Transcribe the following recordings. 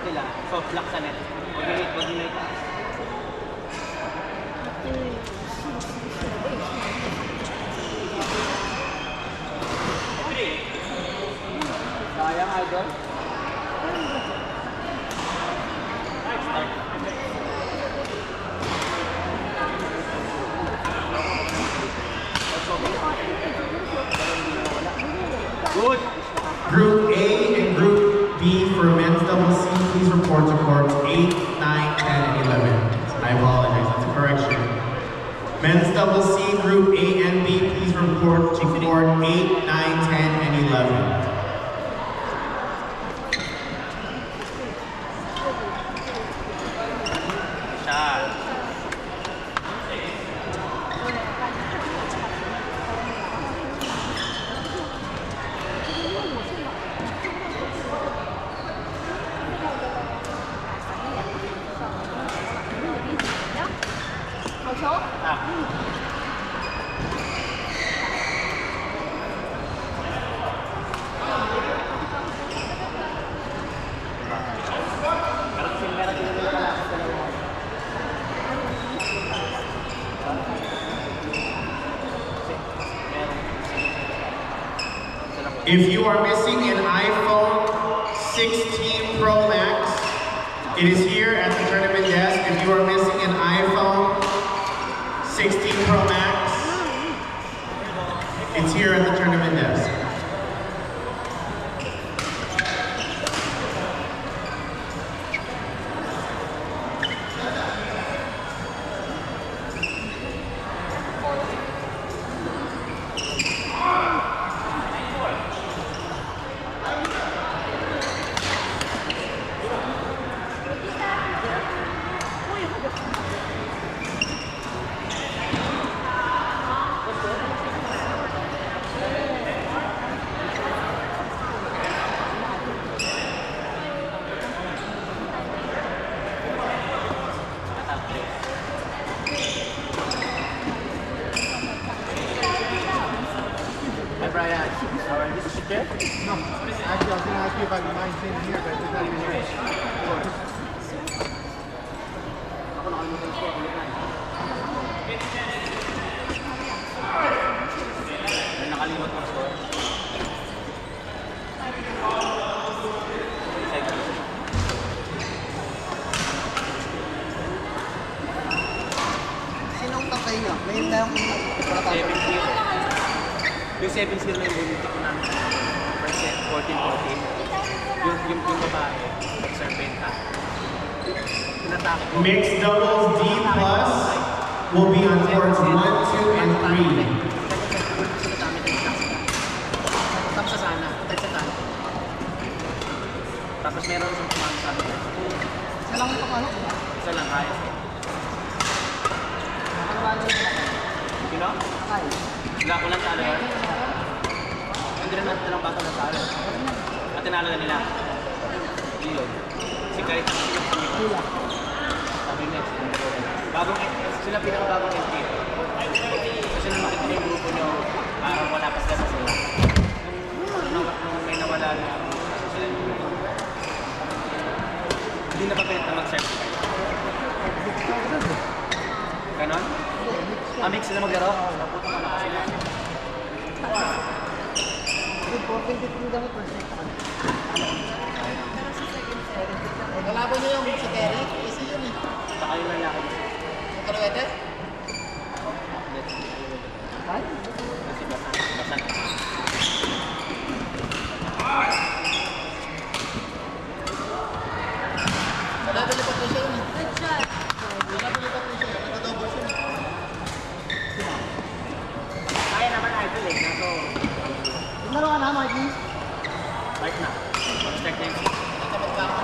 nila. Soft lock sa net. Wag nila ito. Sayang, idol. Good. Group A and Group B for men's double C, please report to courts 8, 9, 10, and 11. I apologize, that's a correction. Men's double C, Group A and B, please report to court 8, 9, 10, and 11. If you are missing an iPhone 16 Pro Max, it is here at the tournament desk. If you are missing an iPhone 16 Pro Max, it's here at the tournament desk. Brian, this is Jeff? No, actually I was going to ask you if I could mind staying here, but it's not even here. Ako nakalimutan ko. May nakalimot mo score. Sinong tatay niyo? May tayong 7-0. Yung 7-0 na yung bulitik ko namin. Percent, 14-14. Yung babae, nag-serpenta. Pinatake ko. Mixed doubles D plus will be on courts 1, 2, and 3. Tapos sa sana. Tapos meron isang pumang sabi ko. Isa lang ito kano? Isa lang kaya. Sino? Kaya. Wala talo yun. Hindi rin natin lang bata na talo. At tinalo na nila. Ilog. Si Karit ang silog sa mga. Sabi next. Sila pinakabagong entry. Kasi nung makita niyo yung grupo nyo, parang wala pa sila sa sila. Nung may nawala na. Hindi na pa pinit na mag-certify. Ganon? Mix sila maglaro? Naputo ka na kasi sila. Important ito daw percent. Kalaban niyo yung si Terry? Easy yun eh. Saka yung lalaki. Yung Kaluete? Kaya? Kasi basan. Nalabalipat ko siya yun eh. Nalabalipat ko siya. Naka-double siya eh. Kaya naman idol eh. Kaso, Naglaro ka na, Marky? like na. Start na yung Natapat ka ako.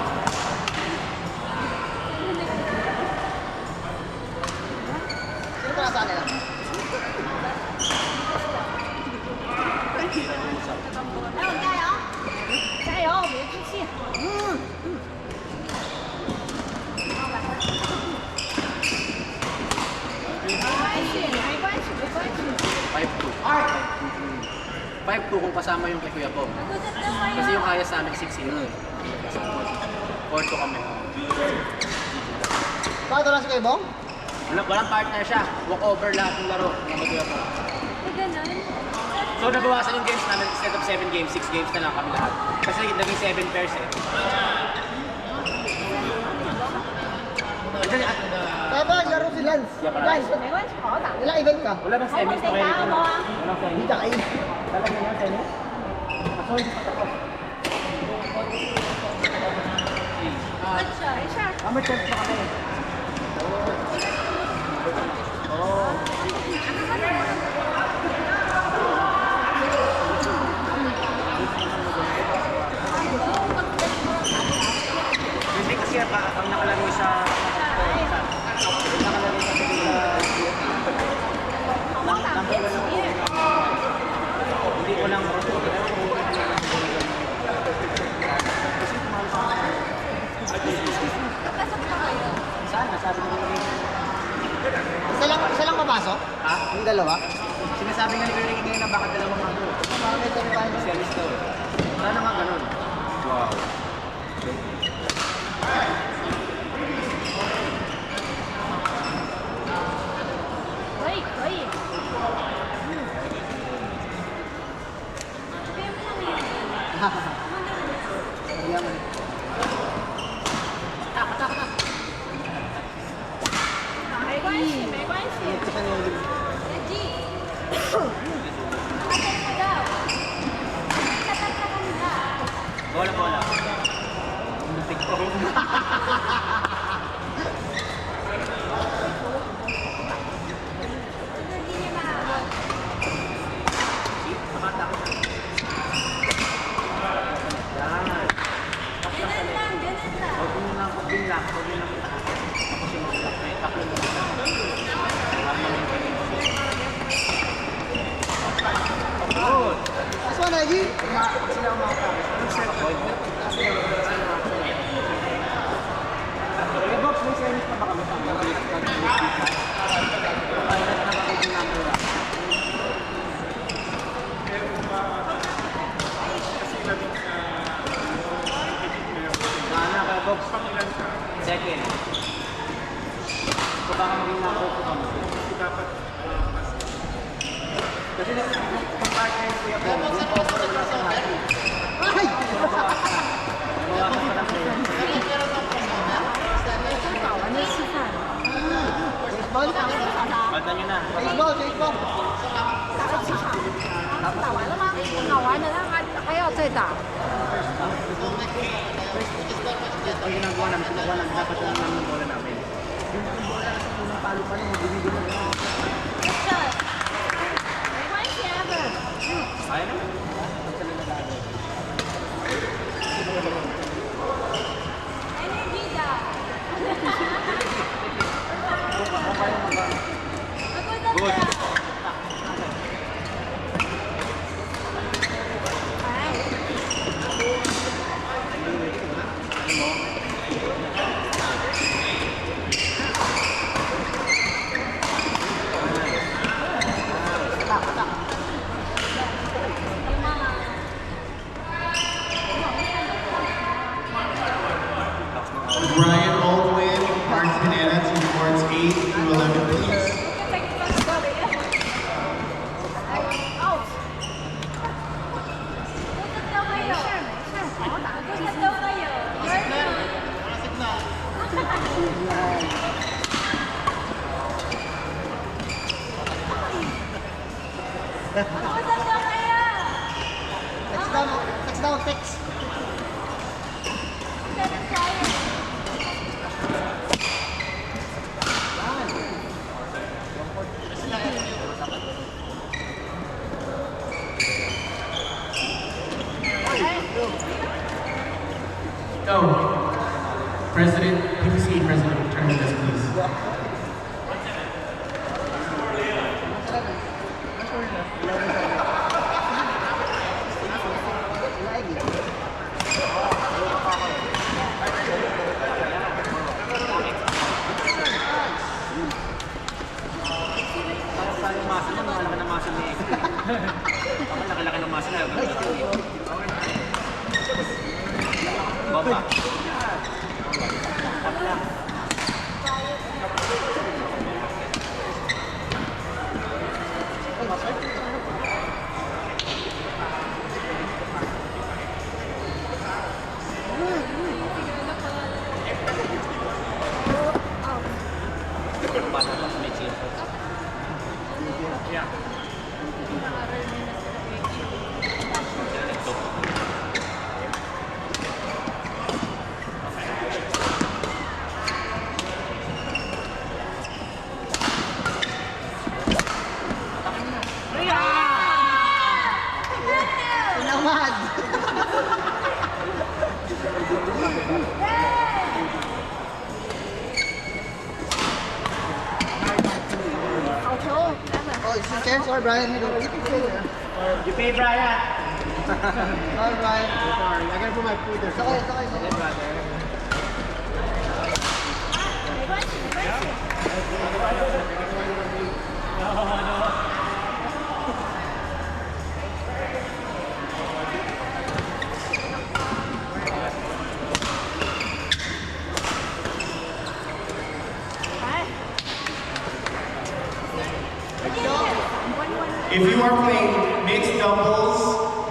Sino pa nasa kanila? Alright. 5-2 kung kasama yung kay Kuya Bob. Kasi yung kaya sa amin 6-0. 4-2 kami. Bakit wala si Kuya Bong? Walang partner siya. Walk over lahat ng laro. Namatuya po. So nabawasan yung games namin, instead of 7 games, 6 games na lang kami lahat. Kasi naging 7 pairs eh. Kaya ba naglaro si Lance? Lance, 没关系，好好打。 ilang event ka? Wala bang semis na kayo? Walang Hindi semis. ka kayo. Talaga yan, semis? Amateur na kami. Hindi kasi ang nakalaro sa hindi ko lang saan? Nasabi mo rin. Isa lang papasok? Ha? Yung dalawa? Sinasabi nga ni Ricky ngayon na bakit dalawang mga doon. Parang may tayo tayo. Series daw eh. Sana nga ganun. Wow. Yaman. Ito sa nilog. Bola, bola. Muntik ko. Last one, Reggie. Box, may series pa ba kami? Box, second. So baka maging na-focus kami. Kasi yung partner ko yung offer wala sa natin. Ay! Bawasan pa lang kayo. Baseball? Baltan nyo na. Baseball, baseball. 打完了吗？打完了，那还要再打。 Ang ginagawa namin, kinukuha namin dapat lang ng bola namin. Yung bola kasi kung palo pa lang, bibigyan na lang. 没关系，Evan。 Kaya naman. Basta lang nalagay. Energy 的。 Good. Brian Aldwin, Mark Pineda, team reports 8 to 11, please. out。都没有，没事，好好打，都没有。Touchdown, six. Go. President, PPC President, turn to this, please. Parang muscle niya, malaki ng muscle niya eh. Laki-laki ng muscle niya. Bomba. chair. Sorry, Brian. You can stay there. You pay Brian. Sorry, Brian. Sorry. I gotta put my food there. Sakay, sakay. Hey, brother. If you are playing mixed doubles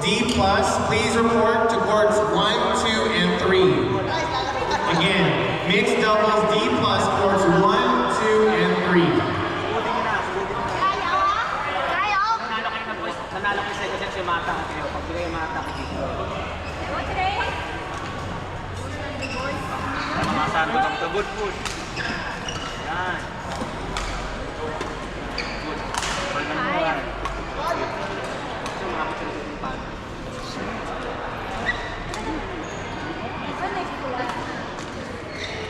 D+, please report to courts 1, 2, and 3. Again, mixed doubles D+, courts 1, 2, and 3. Nanalo kayo sa ito kasi yung mata kayo. Pag bigay yung mata ko dito. Mamasahan ko kang good food. Yan. Good. Pag mo yan. Ito mga kapatid yung pan.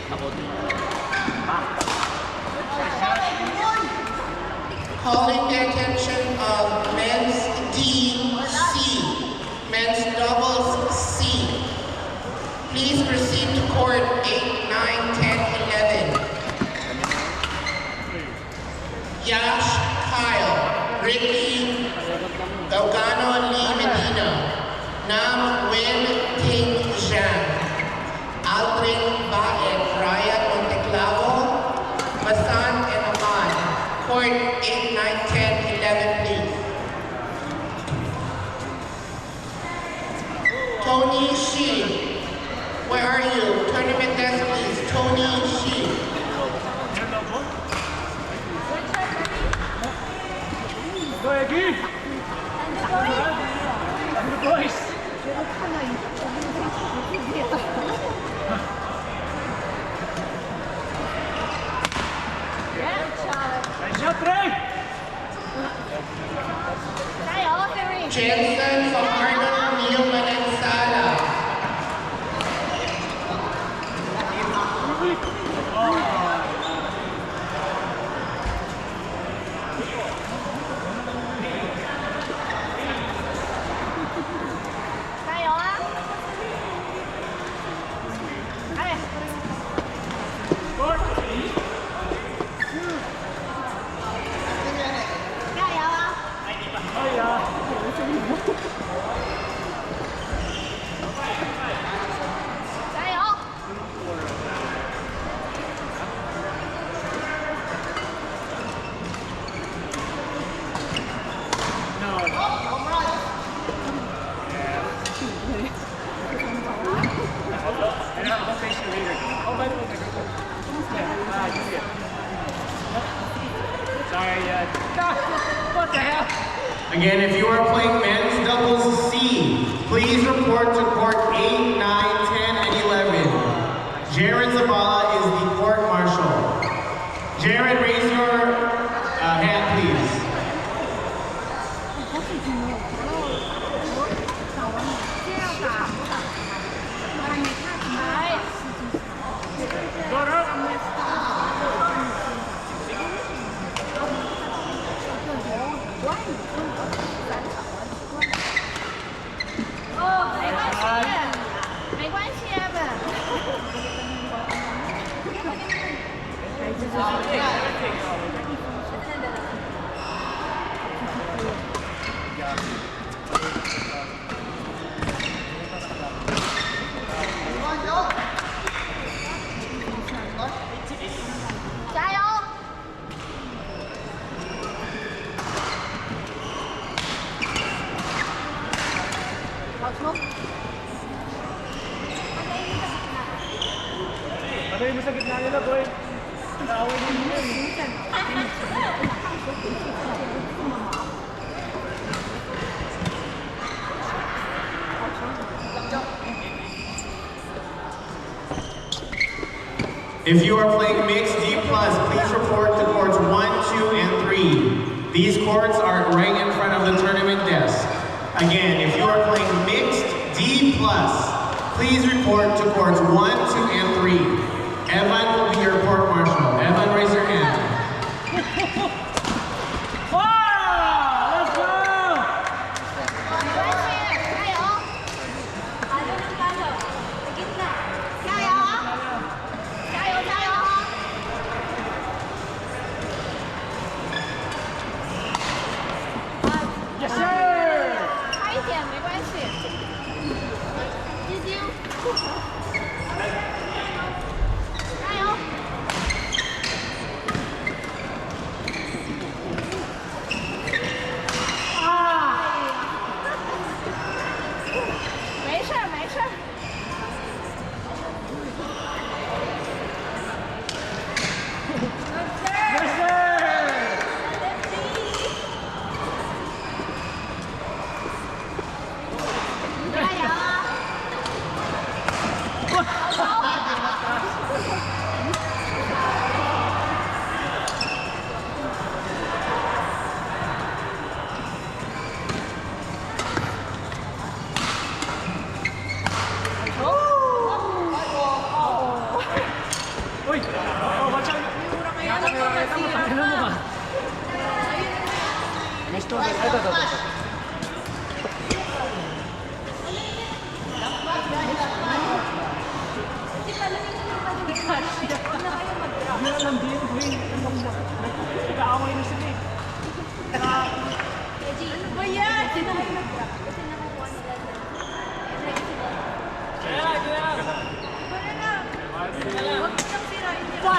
Ako din. Bang. Calling the attention of men's DC, men's doubles C. Please proceed to court 8, 9, 10, 11. Yash Kyle, Ricky Gaugano Lee Medina, Nam Win Ting Zhang, Aldrin Baet, Ryan Monteclavo, Masan and Aman. Court 8, 9, 10, 11, please. Tony Shi, where are you? Tournament desk, please. Tony Shi. Go Eggy! I'm the boys! Nice shot, Trey! Jensen Fajardo, Mio Manensala. What the hell? Again, if you are playing men's doubles C, please report to court 8, 9, 10, and 11. Jared Zabala is the court marshal. Jared, raise your hand, please. Ano yung sa gitna nila, boy? Naaway din yun. If you are playing mixed D+, please report to courts 1, 2, and 3. These courts are right in front of the tournament desk. Again, if you are playing mixed D+, please report to courts 1, 2, and 3. Evan will be your court marshal. Evan, raise your hand. Wow! Ano ba yan? Sino kayo mag-drop? Kasi nakukuha nila dyan. Wala na. Huwag nang sirain nila.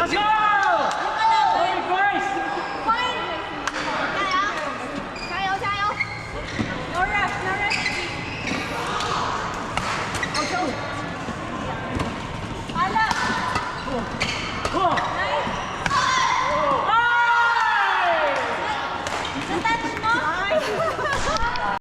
Let's go!